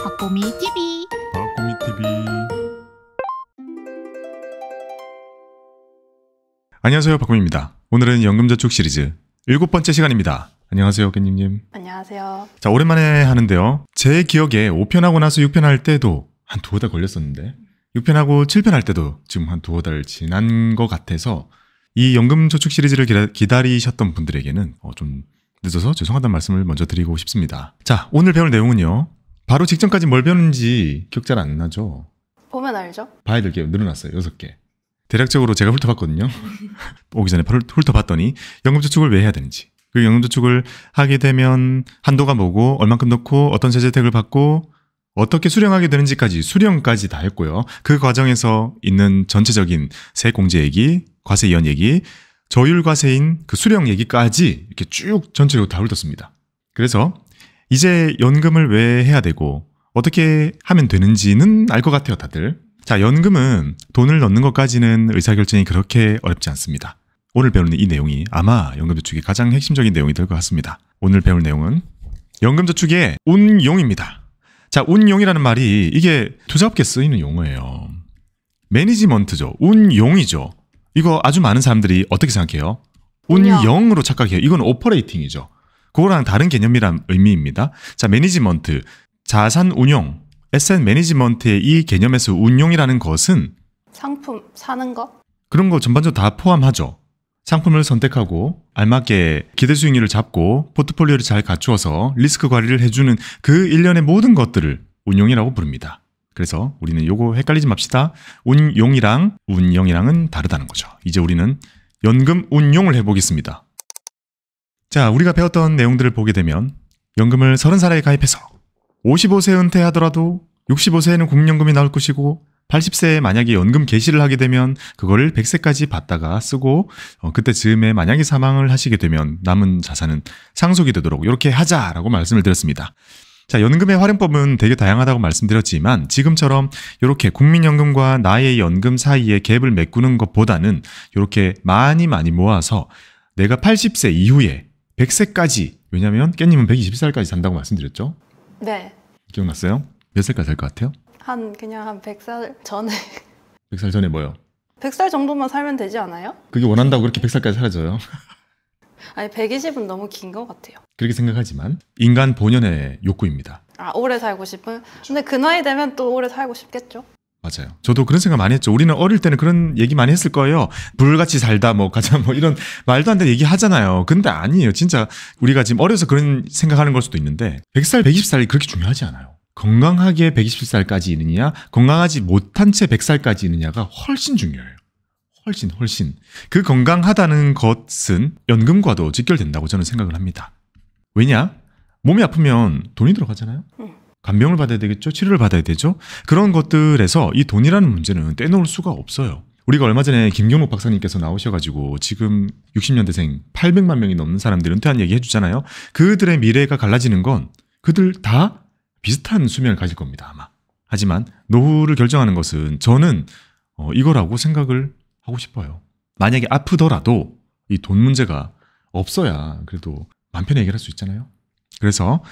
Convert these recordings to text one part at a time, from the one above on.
박보미 TV. 박보미 TV. 안녕하세요, 박보미입니다. 오늘은 연금저축 시리즈 7번째 시간입니다. 안녕하세요, 깻님님. 안녕하세요. 자, 오랜만에 하는데요. 제 기억에 5편 하고 나서 6편 할 때도 한 두어 달 걸렸었는데 6편하고 7편 할 때도 지금 한 두어 달 지난 것 같아서 이 연금저축 시리즈를 기다리셨던 분들에게는 좀 늦어서 죄송하다는 말씀을 먼저 드리고 싶습니다. 자, 오늘 배울 내용은요. 바로 직전까지 뭘 배웠는지 기억 잘 안 나죠? 보면 알죠? 봐야 될 게 늘어났어요. 6개. 대략적으로 제가 훑어봤거든요. 오기 전에 훑어봤더니 연금저축을 왜 해야 되는지, 그 연금저축을 하게 되면 한도가 뭐고 얼만큼 넣고 어떤 세제 혜택을 받고 어떻게 수령하게 되는지까지 수령까지 다 했고요. 그 과정에서 있는 전체적인 세액공제 얘기, 과세 이연 얘기, 저율과세인 그 수령 얘기까지 이렇게 쭉 전체적으로 다 훑었습니다. 그래서 이제 연금을 왜 해야 되고 어떻게 하면 되는지는 알 것 같아요, 다들. 자, 연금은 돈을 넣는 것까지는 의사결정이 그렇게 어렵지 않습니다. 오늘 배우는 이 내용이 아마 연금저축의 가장 핵심적인 내용이 될 것 같습니다. 오늘 배울 내용은 연금저축의 운용입니다. 자, 운용이라는 말이 이게 투자업계에 쓰이는 용어예요. 매니지먼트죠. 운용이죠. 이거 아주 많은 사람들이 어떻게 생각해요? 운영으로 착각해요. 이건 오퍼레이팅이죠. 그거랑 다른 개념이란 의미입니다. 자, 매니지먼트, 자산 운용, 에셋 매니지먼트의 이 개념에서 운용이라는 것은 상품 사는 거? 그런 거 전반적으로 다 포함하죠. 상품을 선택하고 알맞게 기대 수익률을 잡고 포트폴리오를 잘 갖추어서 리스크 관리를 해주는 그 일련의 모든 것들을 운용이라고 부릅니다. 그래서 우리는 요거 헷갈리지 맙시다. 운용이랑 운영이랑은 다르다는 거죠. 이제 우리는 연금 운용을 해보겠습니다. 자, 우리가 배웠던 내용들을 보게 되면 연금을 30살에 가입해서 55세 은퇴하더라도 65세에는 국민연금이 나올 것이고 80세에 만약에 연금 개시를 하게 되면 그거를 100세까지 받다가 쓰고 그때 즈음에 만약에 사망을 하시게 되면 남은 자산은 상속이 되도록 이렇게 하자라고 말씀을 드렸습니다. 자, 연금의 활용법은 되게 다양하다고 말씀드렸지만 지금처럼 이렇게 국민연금과 나의 연금 사이에 갭을 메꾸는 것보다는 이렇게 많이 모아서 내가 80세 이후에 100세까지, 왜냐면 깻님은 120살까지 산다고 말씀드렸죠? 네. 기억났어요? 몇 살까지 살 것 같아요? 그냥 한 100살 전에 100살 전에 뭐요? 100살 정도만 살면 되지 않아요? 그게 원한다고 그렇게 100살까지 살아져요? 아니 120은 너무 긴 것 같아요. 그렇게 생각하지만 인간 본연의 욕구입니다. 아, 오래 살고 싶은? 근데 그 나이 되면 또 오래 살고 싶겠죠? 맞아요. 저도 그런 생각 많이 했죠. 우리는 어릴 때는 그런 얘기 많이 했을 거예요. 불같이 살다 뭐 가자 뭐 이런 말도 안 되는 얘기 하잖아요. 근데 아니에요. 진짜 우리가 지금 어려서 그런 생각하는 걸 수도 있는데 100살, 120살이 그렇게 중요하지 않아요. 건강하게 120살까지 있느냐, 건강하지 못한 채 100살까지 있느냐가 훨씬 중요해요. 훨씬. 그 건강하다는 것은 연금과도 직결된다고 저는 생각을 합니다. 왜냐? 몸이 아프면 돈이 들어가잖아요. 간병을 받아야 되겠죠? 치료를 받아야 되죠? 그런 것들에서 이 돈이라는 문제는 떼놓을 수가 없어요. 우리가 얼마 전에 김경록 박사님께서 나오셔가지고 지금 60년대생 800만 명이 넘는 사람들이 은퇴한 얘기 해주잖아요. 그들의 미래가 갈라지는 건 그들 다 비슷한 수명을 가질 겁니다, 아마. 하지만 노후를 결정하는 것은 저는 이거라고 생각을 하고 싶어요. 만약에 아프더라도 이 돈 문제가 없어야 그래도 마음 편히 해결할 수 있잖아요. 그래서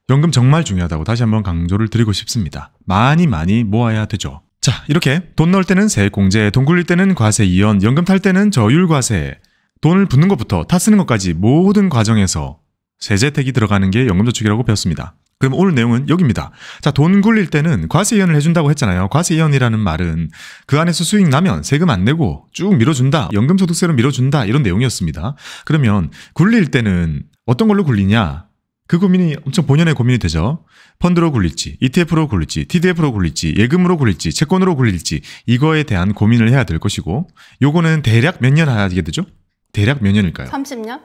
연금 정말 중요하다고 다시 한번 강조를 드리고 싶습니다. 많이 모아야 되죠. 자, 이렇게 돈 넣을 때는 세액공제, 돈 굴릴 때는 과세 이연, 연금 탈 때는 저율과세, 돈을 붓는 것부터 타 쓰는 것까지 모든 과정에서 세제 혜택이 들어가는 게 연금저축이라고 배웠습니다. 그럼 오늘 내용은 여기입니다. 자, 돈 굴릴 때는 과세 이연을 해준다고 했잖아요. 과세 이연이라는 말은 그 안에서 수익 나면 세금 안 내고 쭉 밀어준다, 연금소득세로 밀어준다, 이런 내용이었습니다. 그러면 굴릴 때는 어떤 걸로 굴리냐? 그 고민이 엄청 본연의 고민이 되죠. 펀드로 굴릴지, ETF로 굴릴지, TDF로 굴릴지, 예금으로 굴릴지, 채권으로 굴릴지, 이거에 대한 고민을 해야 될 것이고, 요거는 대략 몇 년 하게 되죠? 대략 몇 년일까요? 30년?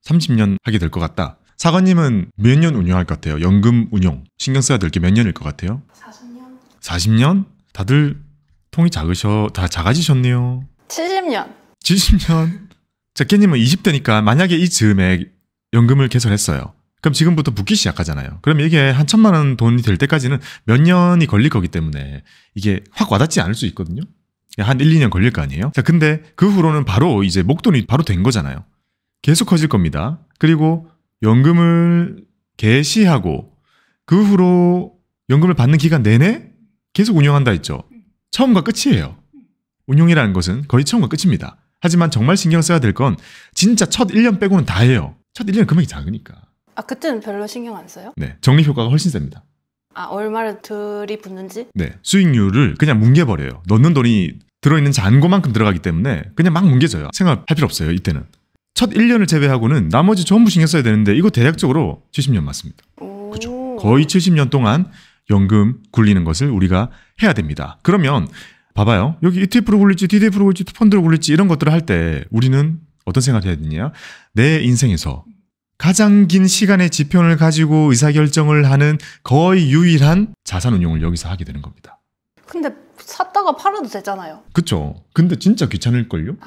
30년 하게 될 것 같다. 사관님은 몇 년 운용할 것 같아요? 연금 운용 신경 써야 될 게 몇 년일 것 같아요? 40년? 40년? 다들 통이 다 작아지셨네요. 70년? 70년? 자, 깻님은 20대니까 만약에 이 즈음에 연금을 개설했어요. 그럼 지금부터 붓기 시작하잖아요. 그럼 이게 한 1,000만 원 돈이 될 때까지는 몇 년이 걸릴 거기 때문에 이게 확 와닿지 않을 수 있거든요. 한 1, 2년 걸릴 거 아니에요? 자, 근데 그 후로는 바로 이제 목돈이 바로 된 거잖아요. 계속 커질 겁니다. 그리고 연금을 개시하고 그 후로 연금을 받는 기간 내내 계속 운용한다 했죠. 처음과 끝이에요. 운용이라는 것은 거의 처음과 끝입니다. 하지만 정말 신경 써야 될 건 진짜 첫 1년 빼고는 다 해요. 첫 1년 금액이 작으니까. 아, 그때는 별로 신경 안 써요? 네, 적립 효과가 훨씬 셉니다. 아, 얼마를 들이붓는지? 네, 수익률을 그냥 뭉개버려요. 넣는 돈이 들어있는 잔고만큼 들어가기 때문에 그냥 막 뭉개져요. 생각할 필요 없어요, 이때는. 첫 1년을 제외하고는 나머지 전부 신경 써야 되는데 이거 대략적으로 70년 맞습니다. 그렇죠. 거의 70년 동안 연금 굴리는 것을 우리가 해야 됩니다. 그러면 봐봐요. 여기 ETF로 굴릴지 DDF로 굴릴지 펀드로 굴릴지 이런 것들을 할 때 우리는 어떤 생각을 해야 되냐. 내 인생에서 가장 긴 시간의 지평을 가지고 의사결정을 하는 거의 유일한 자산운용을 여기서 하게 되는 겁니다. 근데 샀다가 팔아도 되잖아요. 그쵸. 근데 진짜 귀찮을걸요?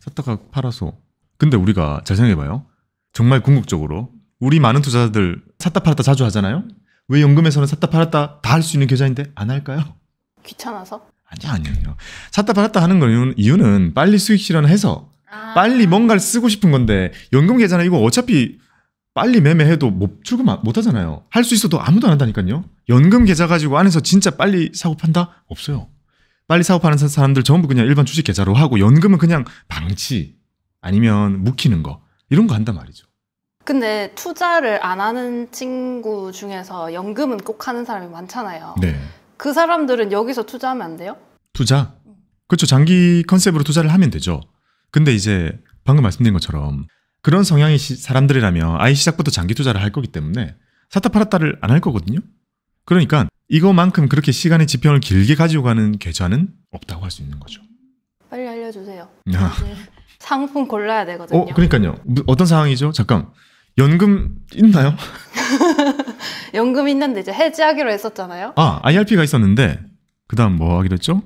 샀다가 팔아서. 근데 우리가 잘 생각해봐요. 정말 궁극적으로 우리 많은 투자자들 샀다 팔았다 자주 하잖아요. 왜 연금에서는 샀다 팔았다 다 할 수 있는 계좌인데 안 할까요? 귀찮아서? 아니요. 샀다 팔았다 하는 이유는 빨리 수익 실현해서 빨리 뭔가를 쓰고 싶은 건데 연금 계좌는 이거 어차피 빨리 매매해도 출금 못 하잖아요. 할 수 있어도 아무도 안 한다니까요. 연금 계좌 가지고 안에서 진짜 빨리 사고 판다? 없어요. 빨리 사고 파는 사람들 전부 그냥 일반 주식 계좌로 하고 연금은 그냥 방치 아니면 묵히는 거 이런 거 한단 말이죠. 근데 투자를 안 하는 친구 중에서 연금은 꼭 하는 사람이 많잖아요. 네. 그 사람들은 여기서 투자하면 안 돼요? 투자? 그렇죠. 장기 컨셉으로 투자를 하면 되죠. 근데 이제 방금 말씀드린 것처럼 그런 성향의 사람들이라면 아예 시작부터 장기 투자를 할 거기 때문에 샀다 팔았다를 안 할 거거든요. 그러니까 이거만큼 그렇게 시간의 지평을 길게 가지고 가는 계좌는 없다고 할 수 있는 거죠. 빨리 알려주세요. 네. 상품 골라야 되거든요. 그러니까요. 어떤 상황이죠? 잠깐. 연금 있나요? 연금 있는데 이제 해지하기로 했었잖아요. 아, IRP가 있었는데 그다음 뭐 하기로 했죠?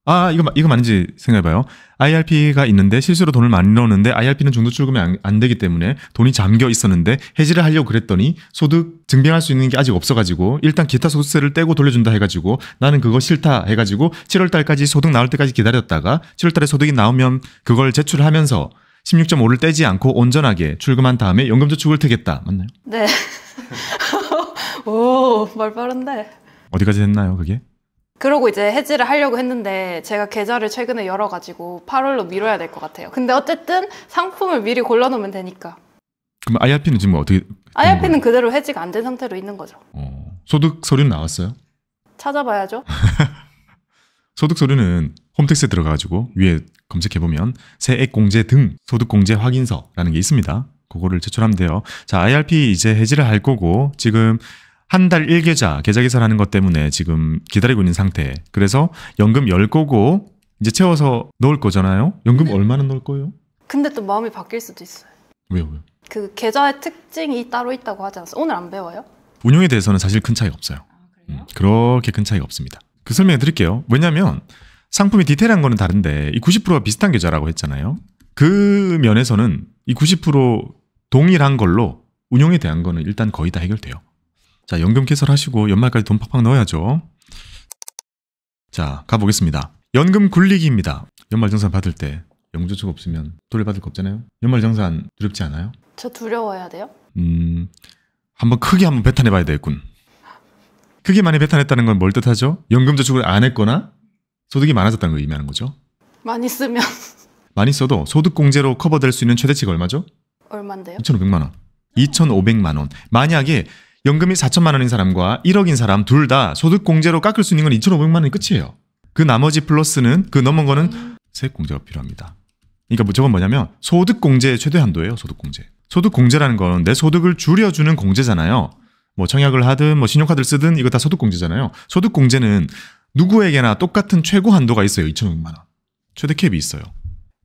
아, 이거 맞는지 생각해봐요. IRP가 있는데 실수로 돈을 많이 넣었는데 IRP는 중도 출금이 안 되기 때문에 돈이 잠겨 있었는데 해지를 하려고 그랬더니 소득 증빙할 수 있는 게 아직 없어가지고 일단 기타 소득세를 떼고 돌려준다 해가지고 나는 그거 싫다 해가지고 7월달까지 소득 나올 때까지 기다렸다가 7월달에 소득이 나오면 그걸 제출하면서 16.5를 떼지 않고 온전하게 출금한 다음에 연금저축을 트겠다. 맞나요? 네. 오, 말 빠른데. 어디까지 됐나요, 그게? 그러고 이제 해지를 하려고 했는데 제가 계좌를 최근에 열어가지고 8월로 미뤄야 될 것 같아요. 근데 어쨌든 상품을 미리 골라놓으면 되니까. 그럼 IRP는 지금 어떻게? IRP는 그대로 해지가 안 된 상태로 있는 거죠. 소득 서류는 나왔어요? 찾아봐야죠. 소득 서류는 홈택스에 들어가가지고 위에 검색해보면 세액공제 등 소득공제 확인서라는 게 있습니다. 그거를 제출하면 돼요. 자, IRP 이제 해지를 할 거고 지금 한 달 1계좌 계좌 개설하는 것 때문에 지금 기다리고 있는 상태. 그래서 연금 열 거고 이제 채워서 넣을 거잖아요. 연금 얼마나 넣을 거예요? 근데 또 마음이 바뀔 수도 있어요. 왜요? 그 계좌의 특징이 따로 있다고 하지 않았어요? 오늘 안 배워요? 운용에 대해서는 사실 큰 차이가 없어요. 그렇게 큰 차이가 없습니다. 그 설명해 드릴게요. 왜냐하면 상품이 디테일한 거는 다른데 이 90%가 비슷한 계좌라고 했잖아요. 그 면에서는 이 90% 동일한 걸로 운용에 대한 거는 일단 거의 다 해결돼요. 자, 연금 개설하시고 연말까지 돈 팍팍 넣어야죠. 자, 가보겠습니다. 연금 굴리기입니다. 연말정산 받을 때 연금저축 없으면 돌려받을 거 없잖아요. 연말정산 두렵지 않아요? 저 두려워해야 돼요? 크게 한번 배탄해봐야 되겠군. 크게 많이 배탄했다는 건 뭘 뜻하죠? 연금저축을 안 했거나 소득이 많아졌다는 걸 의미하는 거죠. 많이 쓰면 많이 써도 소득공제로 커버될 수 있는 최대치가 얼마죠? 얼만데요? 2,500만 원. 2,500만 원. 만약에 연금이 4천만 원인 사람과 1억인 사람 둘 다 소득공제로 깎을 수 있는 건 2,500만 원이 끝이에요. 그 나머지 플러스는 그 넘은 거는 세액공제가 필요합니다. 그러니까 저건 뭐냐면 소득공제의 최대 한도예요. 소득공제. 소득공제라는 건 내 소득을 줄여주는 공제잖아요. 뭐 청약을 하든 뭐 신용카드를 쓰든 이거 다 소득공제잖아요. 소득공제는 누구에게나 똑같은 최고 한도가 있어요. 2,500만 원. 최대 캡이 있어요.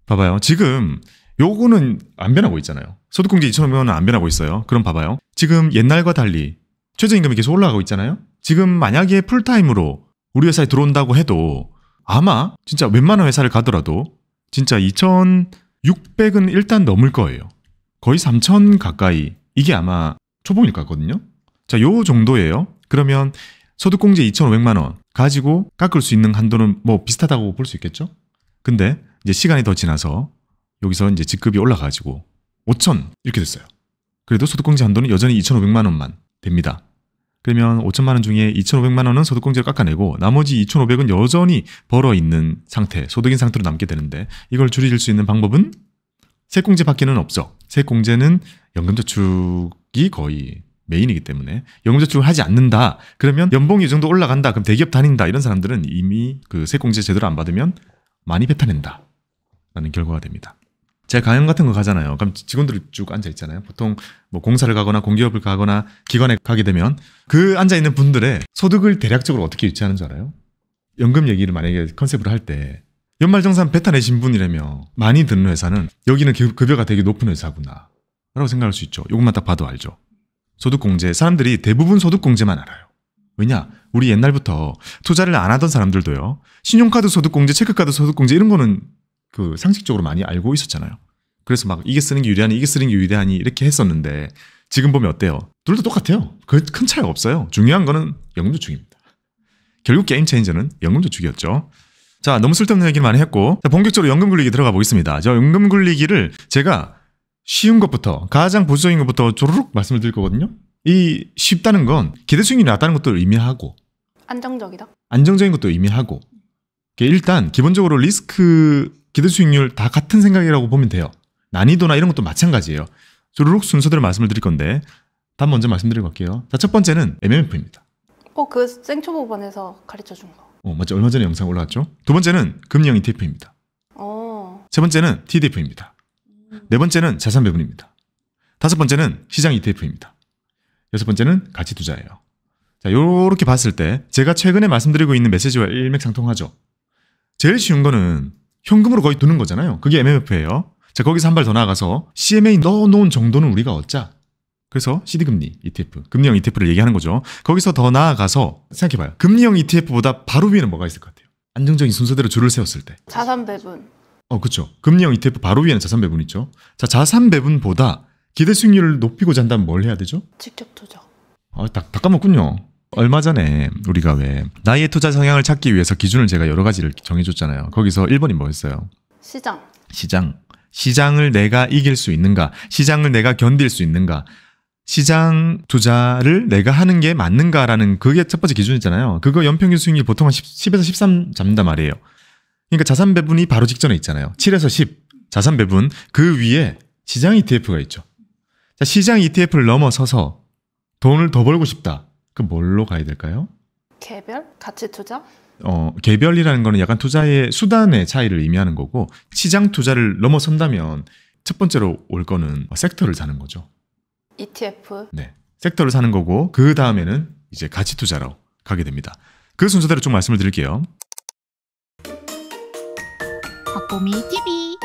봐봐요. 지금 요거는 안 변하고 있잖아요. 소득공제 2,500만 원은 안 변하고 있어요. 그럼 봐봐요. 지금 옛날과 달리 최저임금이 계속 올라가고 있잖아요. 지금 만약에 풀타임으로 우리 회사에 들어온다고 해도 아마 진짜 웬만한 회사를 가더라도 진짜 2,600은 일단 넘을 거예요. 거의 3,000 가까이. 이게 아마 초봉일 것 같거든요. 자, 요 정도예요. 그러면 소득공제 2,500만 원 가지고 깎을 수 있는 한도는 뭐 비슷하다고 볼 수 있겠죠? 근데 이제 시간이 더 지나서 여기서 이제 직급이 올라가지고 5,000 이렇게 됐어요. 그래도 소득공제 한도는 여전히 2,500만 원만 됩니다. 그러면 5천만 원 중에 2,500만 원은 소득공제를 깎아내고 나머지 2,500은 여전히 벌어있는 상태, 소득인 상태로 남게 되는데 이걸 줄일 수 있는 방법은 세액공제밖에는 없어. 세액공제는 연금저축이 거의 메인이기 때문에 연금저축을 하지 않는다. 그러면 연봉이 이 정도 올라간다. 그럼 대기업 다닌다. 이런 사람들은 이미 그 세액공제 제대로 안 받으면 많이 뱉어낸다. 라는 결과가 됩니다. 제가 강연 같은 거 가잖아요. 그럼 직원들이 쭉 앉아 있잖아요. 보통 뭐 공사를 가거나 공기업을 가거나 기관에 가게 되면 그 앉아 있는 분들의 소득을 대략적으로 어떻게 유치하는 줄 알아요? 연금 얘기를 만약에 컨셉으로 할 때 연말정산 뱉어내신 분이라면 많이 드는 회사는 여기는 급여가 되게 높은 회사구나 라고 생각할 수 있죠. 이것만 딱 봐도 알죠. 소득공제, 사람들이 대부분 소득공제만 알아요. 왜냐? 우리 옛날부터 투자를 안 하던 사람들도요. 신용카드 소득공제, 체크카드 소득공제 이런 거는 그 상식적으로 많이 알고 있었잖아요. 그래서 막 이게 쓰는 게 유리하니 이게 쓰는 게 유리하니 이렇게 했었는데 지금 보면 어때요? 둘 다 똑같아요. 큰 차이가 없어요. 중요한 거는 연금저축입니다. 결국 게임 체인저는 연금저축이었죠. 자, 너무 쓸데없는 얘기를 많이 했고 자, 본격적으로 연금 굴리기 들어가 보겠습니다. 저 연금 굴리기를 제가 쉬운 것부터 가장 보수적인 것부터 조르륵 말씀을 드릴 거거든요. 이 쉽다는 건 기대 수익률이 낮다는 것도 의미하고 안정적이다. 안정적인 것도 의미하고 일단 기본적으로 리스크 기대 수익률 다 같은 생각이라고 보면 돼요. 난이도나 이런 것도 마찬가지예요. 조르륵 순서대로 말씀을 드릴 건데 답 먼저 말씀드리고 갈게요. 자, 첫 번째는 MMF입니다. 그 생초보반에서 가르쳐준 거. 맞죠. 얼마 전에 영상 올라왔죠. 두 번째는 금리형 ETF입니다. 세 번째는 TDF입니다. 네 번째는 자산 배분입니다. 다섯 번째는 시장 ETF입니다. 여섯 번째는 가치 투자예요. 자, 요렇게 봤을 때 제가 최근에 말씀드리고 있는 메시지와 일맥상통하죠. 제일 쉬운 거는 현금으로 거의 두는 거잖아요. 그게 MMF예요. 자, 거기서 한 발 더 나아가서 CMA 넣어놓은 정도는 우리가 얻자. 그래서 CD금리 ETF, 금리형 ETF를 얘기하는 거죠. 거기서 더 나아가서 생각해봐요. 금리형 ETF보다 바로 위에는 뭐가 있을 것 같아요? 안정적인 순서대로 줄을 세웠을 때. 자산 배분. 그렇죠. 금리형 ETF 바로 위에는 자산 배분 있죠. 자, 자산 배분보다 기대 수익률을 높이고자 한다면 뭘 해야 되죠? 직접 투자. 다 까먹군요. 얼마 전에 우리가 왜 나의 투자 성향을 찾기 위해서 기준을 제가 여러 가지를 정해줬잖아요. 거기서 1번이 뭐였어요? 시장을 내가 이길 수 있는가? 시장을 내가 견딜 수 있는가? 시장 투자를 내가 하는 게 맞는가라는 그게 첫 번째 기준이잖아요. 그거 연평균 수익률 보통 한 10에서 13 잡는단 말이에요. 그러니까 자산 배분이 바로 직전에 있잖아요. 7에서 10 자산 배분 그 위에 시장 ETF가 있죠. 자, 시장 ETF를 넘어서서 돈을 더 벌고 싶다. 그럼 뭘로 가야 될까요? 개별? 가치 투자? 개별이라는 거는 약간 투자의 수단의 차이를 의미하는 거고 시장 투자를 넘어선다면 첫 번째로 올 거는 섹터를 사는 거죠. ETF? 네. 섹터를 사는 거고 그 다음에는 이제 가치 투자로 가게 됩니다. 그 순서대로 좀 말씀을 드릴게요. 박보미 TV